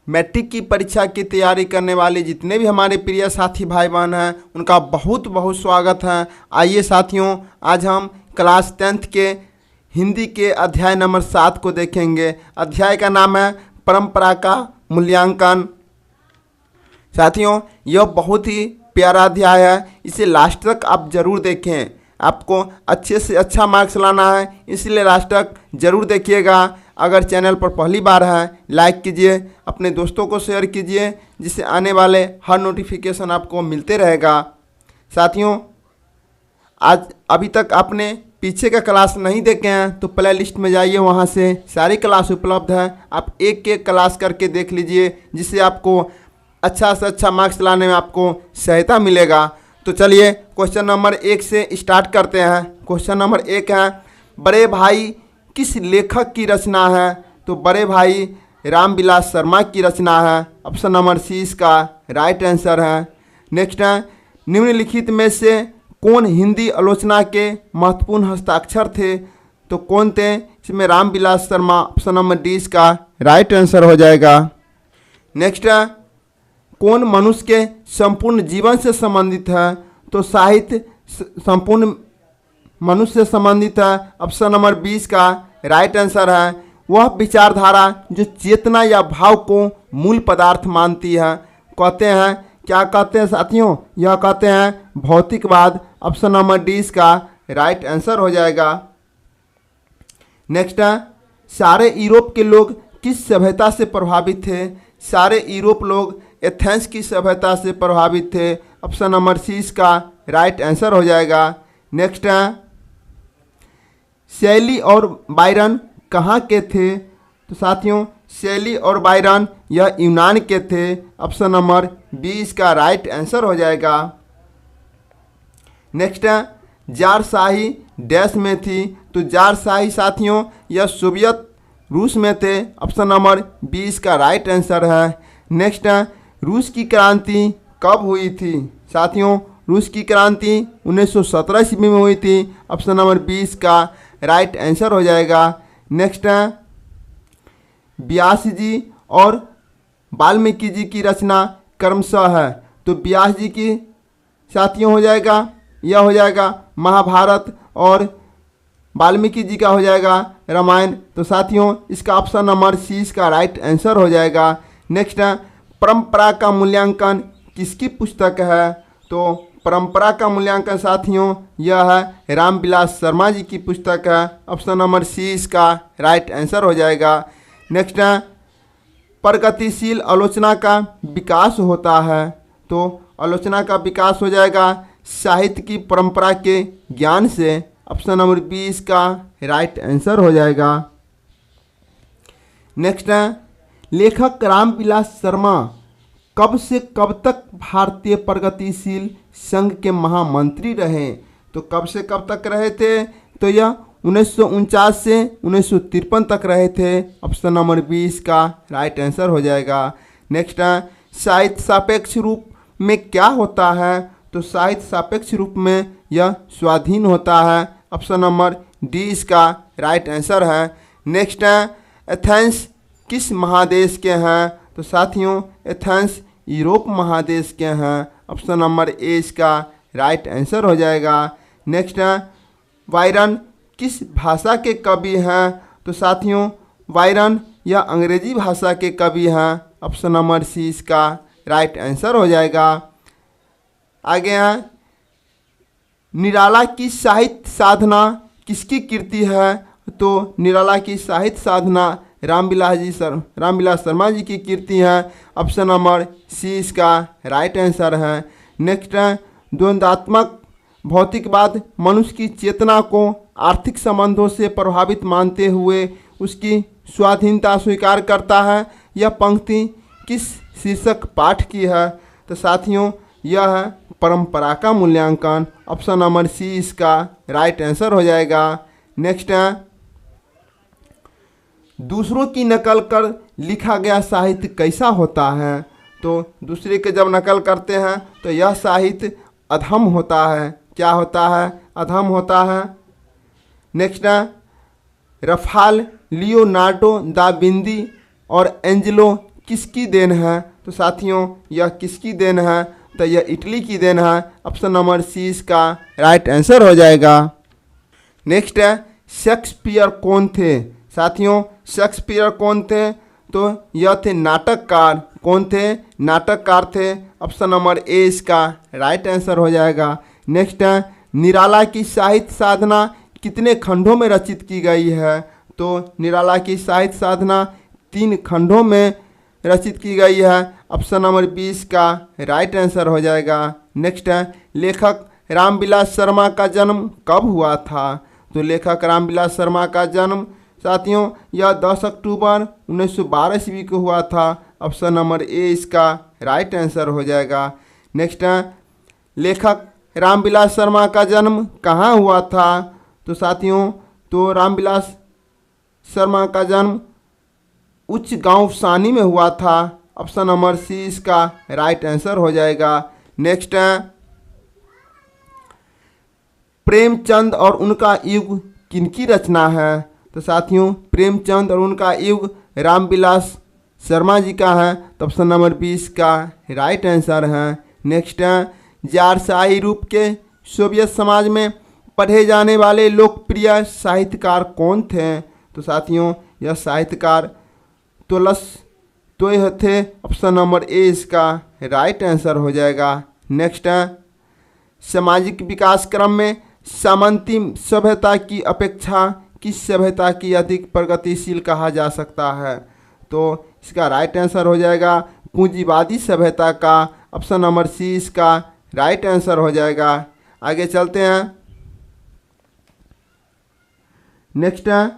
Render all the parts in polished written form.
Matric की परीक्षा की तैयारी करने वाले जितने भी हमारे प्रिय साथी भाई बहन हैं उनका बहुत बहुत स्वागत है। आइए साथियों, आज हम क्लास 10th के हिंदी के अध्याय नंबर 7 को देखेंगे। अध्याय का नाम है परंपरा का मूल्यांकन। साथियों, यह बहुत ही प्यारा अध्याय है, इसे लास्ट तक आप ज़रूर देखें। आपको अच्छे से अच्छा मार्क्स लाना है, इसलिए लास्ट तक ज़रूर देखिएगा। अगर चैनल पर पहली बार है, लाइक कीजिए, अपने दोस्तों को शेयर कीजिए, जिससे आने वाले हर नोटिफिकेशन आपको मिलते रहेगा। साथियों, आज अभी तक आपने पीछे का क्लास नहीं देखे हैं तो प्ले लिस्ट में जाइए, वहां से सारी क्लास उपलब्ध है। आप एक एक क्लास करके देख लीजिए, जिससे आपको अच्छा से अच्छा मार्क्स लाने में आपको सहायता मिलेगा। तो चलिए क्वेश्चन नंबर 1 से स्टार्ट करते हैं। क्वेश्चन नंबर 1 है, बड़े भाई किस लेखक की रचना है? तो बड़े भाई रामविलास शर्मा की रचना है। ऑप्शन नंबर सी इसका राइट आंसर है। नेक्स्ट है, निम्नलिखित में से कौन हिंदी आलोचना के महत्वपूर्ण हस्ताक्षर थे? तो कौन थे इसमें? Ramvilas Sharma. Option number D इसका राइट आंसर हो जाएगा। नेक्स्ट है, कौन मनुष्य के संपूर्ण जीवन से संबंधित है? तो साहित्य संपूर्ण मनुष्य से संबंधित है। ऑप्शन नंबर 20 का राइट आंसर है। वह विचारधारा जो चेतना या भाव को मूल पदार्थ मानती है, कहते हैं, क्या कहते हैं साथियों? यह कहते हैं भौतिकवाद। ऑप्शन नंबर डी इसका राइट आंसर हो जाएगा। नेक्स्ट है, सारे यूरोप के लोग किस सभ्यता से प्रभावित थे? सारे यूरोप लोग एथेंस की सभ्यता से प्रभावित थे। ऑप्शन नंबर सी इसका राइट आंसर हो जाएगा। नेक्स्ट है, शैली और बायरन कहाँ के थे? तो साथियों, शैली और बायरन यह यूनान के थे। ऑप्शन नंबर बी इसका राइट आंसर हो जाएगा। नेक्स्ट है, जारशाही डैश में थी? तो जारशाही साथियों यह सोवियत रूस में थे। ऑप्शन नंबर 20 का राइट आंसर है। नेक्स्ट है, रूस की क्रांति कब हुई थी? साथियों, रूस की क्रांति 1917 ईस्वी में हुई थी। ऑप्शन नंबर 20 का राइट आंसर हो जाएगा। नेक्स्ट है, व्यास जी और वाल्मीकि जी की रचना क्रमशः है? तो व्यास जी की साथियों हो जाएगा, यह हो जाएगा महाभारत, और वाल्मीकि जी का हो जाएगा रामायण। तो साथियों, इसका ऑप्शन नंबर सी इसका राइट आंसर हो जाएगा। नेक्स्ट है, परंपरा का मूल्यांकन किसकी पुस्तक है? तो परंपरा का मूल्यांकन साथियों यह है रामविलास शर्मा जी की पुस्तक है। ऑप्शन नंबर सी इसका राइट आंसर हो जाएगा। नेक्स्ट है, प्रगतिशील आलोचना का विकास होता है? तो आलोचना का विकास हो जाएगा साहित्य की परंपरा के ज्ञान से। ऑप्शन नंबर 20 का राइट आंसर हो जाएगा। नेक्स्ट है, लेखक रामविलास शर्मा कब से कब तक भारतीय प्रगतिशील संघ के महामंत्री रहे? तो कब से कब तक रहे थे? तो यह 1949 से 1953 तक रहे थे। ऑप्शन नंबर 20 का राइट आंसर हो जाएगा। नेक्स्ट है, साहित्य सापेक्ष रूप में क्या होता है? तो साहित्य सापेक्ष रूप में यह स्वाधीन होता है। ऑप्शन नंबर डी इसका राइट आंसर है। नेक्स्ट है, एथेंस किस महादेश के हैं? तो साथियों, एथेंस यूरोप महादेश के हैं। ऑप्शन नंबर ए इसका राइट आंसर हो जाएगा। नेक्स्ट है, बायरन किस भाषा के कवि हैं? तो साथियों, बायरन यह अंग्रेजी भाषा के कवि हैं। ऑप्शन नंबर सी इसका राइट आंसर हो जाएगा। आगे हैं, निराला की साहित्य साधना किसकी कृति है? तो निराला की साहित्य साधना रामविलास शर्मा जी की कृति है। ऑप्शन नंबर सी इसका राइट आंसर है। नेक्स्ट है, द्वंद्वात्मक भौतिकवाद मनुष्य की चेतना को आर्थिक संबंधों से प्रभावित मानते हुए उसकी स्वाधीनता स्वीकार करता है। यह पंक्ति किस शीर्षक पाठ की है? तो साथियों, यह है परंपरा का मूल्यांकन। ऑप्शन नंबर सी इसका राइट आंसर हो जाएगा। नेक्स्ट है, दूसरों की नकल कर लिखा गया साहित्य कैसा होता है? तो दूसरे के जब नकल करते हैं तो यह साहित्य अधम होता है। क्या होता है? अधम होता है। नेक्स्ट है, रफाल लियोनार्डो दा विंची और एंजेलो किसकी देन है? तो साथियों यह किसकी देन है? तो यह इटली की देन है। ऑप्शन नंबर सी इसका राइट आंसर हो जाएगा। नेक्स्ट है शेक्सपियर कौन थे? साथियों शेक्सपियर कौन थे? तो यह थे नाटककार। कौन थे? नाटककार थे। ऑप्शन नंबर ए इसका राइट आंसर हो जाएगा। नेक्स्ट है निराला की साहित्य साधना कितने खंडों में रचित की गई है? तो निराला की साहित्य साधना 3 खंडों में रचित की गई है। ऑप्शन नंबर 20 का राइट आंसर हो जाएगा। नेक्स्ट है लेखक रामविलास शर्मा का जन्म कब हुआ था? तो लेखक रामविलास शर्मा का जन्म साथियों यह 10 अक्टूबर 1912 ईस्वी को हुआ था। ऑप्शन नंबर ए इसका राइट आंसर हो जाएगा। नेक्स्ट है लेखक रामविलास शर्मा का जन्म कहाँ हुआ था? तो साथियों तो रामविलास शर्मा का जन्म उच्च गांव सानी में हुआ था। ऑप्शन नंबर सी इसका राइट आंसर हो जाएगा। नेक्स्ट है प्रेमचंद और उनका युग किनकी रचना है? तो साथियों प्रेमचंद और उनका युग रामविलास शर्मा जी का है। तो ऑप्शन नंबर 20 का राइट आंसर है। नेक्स्ट है जारशाही रूप के सोवियत समाज में पढ़े जाने वाले लोकप्रिय साहित्यकार कौन थे? तो साथियों यह साहित्यकार तोलस्टॉय थे। ऑप्शन नंबर ए इसका राइट आंसर हो जाएगा। नेक्स्ट है सामाजिक विकास क्रम में सामंती सभ्यता की अपेक्षा किस सभ्यता की अधिक प्रगतिशील कहा जा सकता है? तो इसका राइट आंसर हो जाएगा पूंजीवादी सभ्यता का। ऑप्शन नंबर सी इसका राइट आंसर हो जाएगा। आगे चलते हैं। नेक्स्ट है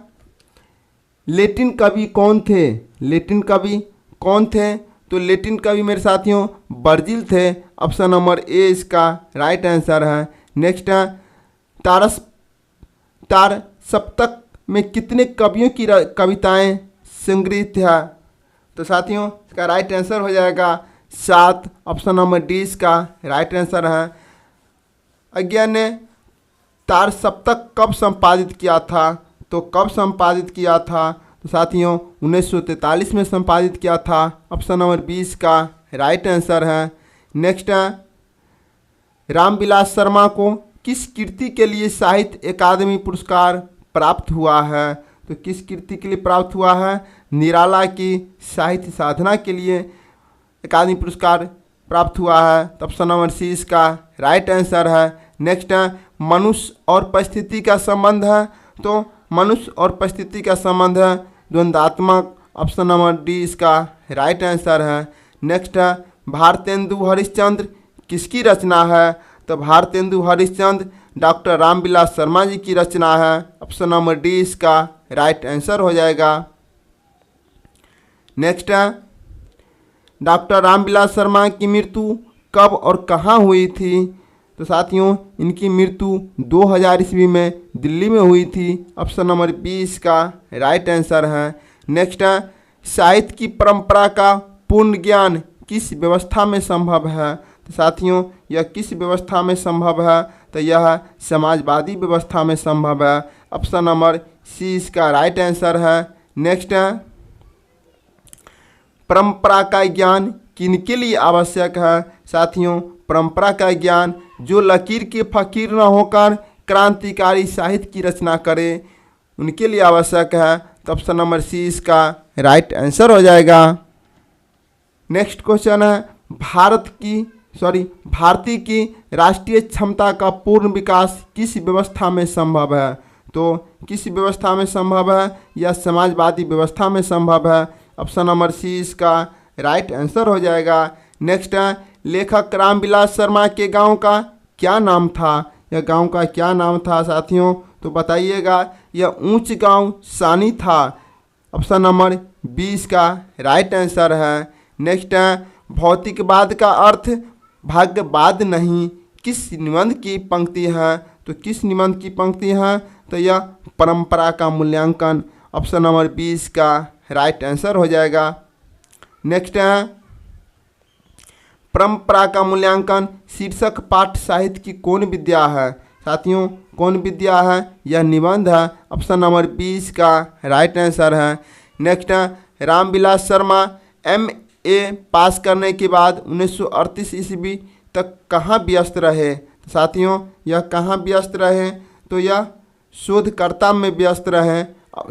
लेटिन कवि कौन थे? लेटिन कवि कौन थे? तो लेटिन कवि मेरे साथियों वर्जिल थे। ऑप्शन नंबर ए इसका राइट आंसर है। नेक्स्ट है तार सप्तक में कितने कवियों की कविताएं संग्रहित है? तो साथियों इसका राइट आंसर हो जाएगा 7। ऑप्शन नंबर डी इसका राइट आंसर है। अज्ञा ने तार सप्तक कब संपादित किया था? तो कब संपादित किया था? तो साथियों 1943 में संपादित किया था। ऑप्शन नंबर 20 का राइट आंसर है। नेक्स्ट है रामविलास शर्मा को किस कृति के लिए साहित्य अकादमी पुरस्कार प्राप्त हुआ है? तो किस कृति के लिए प्राप्त हुआ है? निराला की साहित्य साधना के लिए अकादमी पुरस्कार प्राप्त हुआ है। तो ऑप्शन नंबर सी इसका राइट आंसर है। नेक्स्ट है मनुष्य और परिस्थिति का संबंध है। तो मनुष्य और परिस्थिति का संबंध है द्वंद्वात्मक। ऑप्शन नंबर डी इसका राइट आंसर है। नेक्स्ट है भारतेंदु हरिश्चंद्र किसकी रचना है? तो भारतेंदु हरिश्चंद्र डॉक्टर रामविलास शर्मा जी की रचना है। ऑप्शन नंबर डी इसका राइट आंसर हो जाएगा। नेक्स्ट है डॉक्टर रामविलास शर्मा की मृत्यु कब और कहाँ हुई थी? तो साथियों इनकी मृत्यु 2000 ईस्वी में दिल्ली में हुई थी। ऑप्शन नंबर 20 का राइट आंसर है। नेक्स्ट है साहित्य की परंपरा का पूर्ण ज्ञान किस व्यवस्था में संभव है? तो साथियों यह किस व्यवस्था में संभव है? तो यह समाजवादी व्यवस्था में संभव है। ऑप्शन नंबर सी इसका राइट आंसर है। नेक्स्ट है परंपरा का ज्ञान किनके लिए आवश्यक है? साथियों परंपरा का ज्ञान जो लकीर के फकीर न होकर क्रांतिकारी साहित्य की रचना करे उनके लिए आवश्यक है। तो ऑप्शन नंबर सी इसका राइट आंसर हो जाएगा। नेक्स्ट क्वेश्चन है भारतीय की राष्ट्रीय क्षमता का पूर्ण विकास किस व्यवस्था में संभव है? तो किस व्यवस्था में संभव है? यह समाजवादी व्यवस्था में संभव है। ऑप्शन नंबर सी इसका राइट आंसर हो जाएगा। नेक्स्ट है लेखक रामविलास शर्मा के गांव का क्या नाम था? यह गांव का क्या नाम था साथियों? तो बताइएगा। यह ऊंच गांव सानी था। ऑप्शन नंबर 20 का राइट आंसर है। नेक्स्ट है भौतिकवाद का अर्थ भाग्यवाद नहीं किस निबंध की पंक्ति है? तो किस निबंध की पंक्ति है? तो यह परंपरा का मूल्यांकन। ऑप्शन नंबर 20 का राइट आंसर हो जाएगा। नेक्स्ट है परंपरा का मूल्यांकन शीर्षक पाठ साहित्य की कौन विद्या है? साथियों कौन विद्या है? यह निबंध है। ऑप्शन नंबर 20 का राइट आंसर है। नेक्स्ट है रामविलास शर्मा MA पास करने के बाद 1938 ईस्वी तक कहाँ व्यस्त रहे? तो साथियों यह कहाँ व्यस्त रहे? तो यह शोधकर्ता में व्यस्त रहे,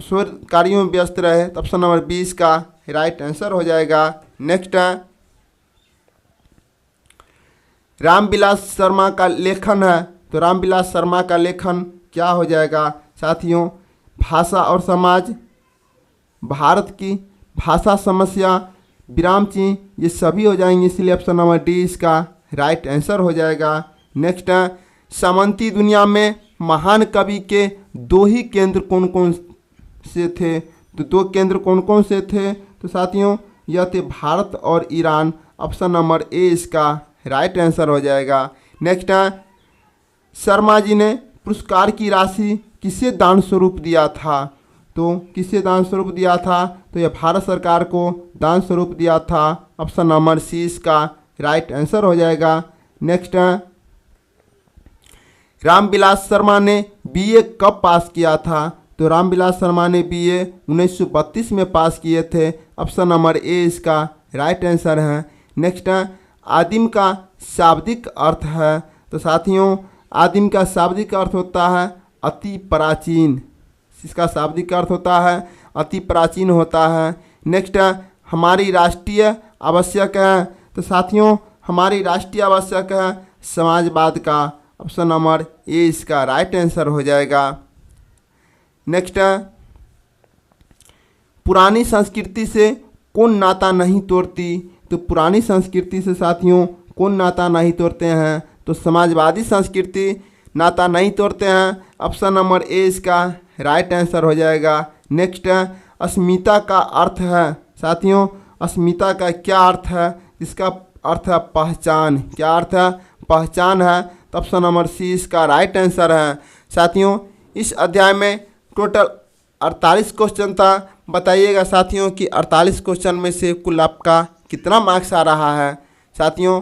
शोध कार्यों में व्यस्त रहे। तो ऑप्शन नंबर 20 का राइट आंसर हो जाएगा। नेक्स्ट है रामविलास शर्मा का लेखन है, तो रामविलास शर्मा का लेखन क्या हो जाएगा? साथियों भाषा और समाज, भारत की भाषा समस्या, विराम चिन्ह, ये सभी हो जाएंगे, इसलिए ऑप्शन नंबर डी इसका राइट आंसर हो जाएगा। नेक्स्ट है सामंती दुनिया में महान कवि के दो ही केंद्र कौन कौन से थे? तो दो केंद्र कौन कौन से थे? तो साथियों यह थे भारत और ईरान, ऑप्शन नंबर ए इसका राइट आंसर हो जाएगा। नेक्स्ट है शर्मा जी ने पुरस्कार की राशि किसे दान स्वरूप दिया था? तो किसे दान स्वरूप दिया था? तो यह भारत सरकार को दान स्वरूप दिया था, ऑप्शन नंबर सी इसका राइट आंसर हो जाएगा। नेक्स्ट है रामविलास शर्मा ने BA कब पास किया था? तो रामविलास शर्मा ने BA 1932 में पास किए थे, ऑप्शन नंबर ए इसका राइट आंसर है। नेक्स्ट है आदिम का शाब्दिक अर्थ है, तो साथियों आदिम का शाब्दिक अर्थ होता है अति प्राचीन, इसका शाब्दिक अर्थ होता है अति प्राचीन होता है। नेक्स्ट है हमारी राष्ट्रीय आवश्यक है, तो साथियों हमारी राष्ट्रीय आवश्यक है समाजवाद का, ऑप्शन नंबर ए इसका राइट आंसर हो जाएगा। नेक्स्ट है पुरानी संस्कृति से कौन नाता नहीं तोड़ती? तो पुरानी संस्कृति से साथियों कौन नाता नहीं तोड़ते हैं? तो समाजवादी संस्कृति नाता नहीं तोड़ते हैं, ऑप्शन नंबर ए इसका राइट आंसर हो जाएगा। नेक्स्ट है अस्मिता का अर्थ है, साथियों अस्मिता का क्या अर्थ है? इसका अर्थ है पहचान, क्या अर्थ है? पहचान है, तो ऑप्शन नंबर सी इसका राइट आंसर है। साथियों इस अध्याय में टोटल 48 क्वेश्चन था। बताइएगा साथियों कि 48 क्वेश्चन में से कुल आपका कितना मार्क्स आ रहा है? साथियों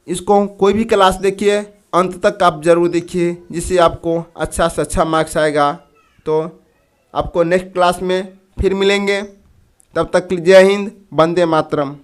इसको कोई भी क्लास देखिए, अंत तक आप जरूर देखिए, जिससे आपको अच्छा से अच्छा मार्क्स आएगा। तो आपको नेक्स्ट क्लास में फिर मिलेंगे, तब तक जय हिंद, वंदे मातरम।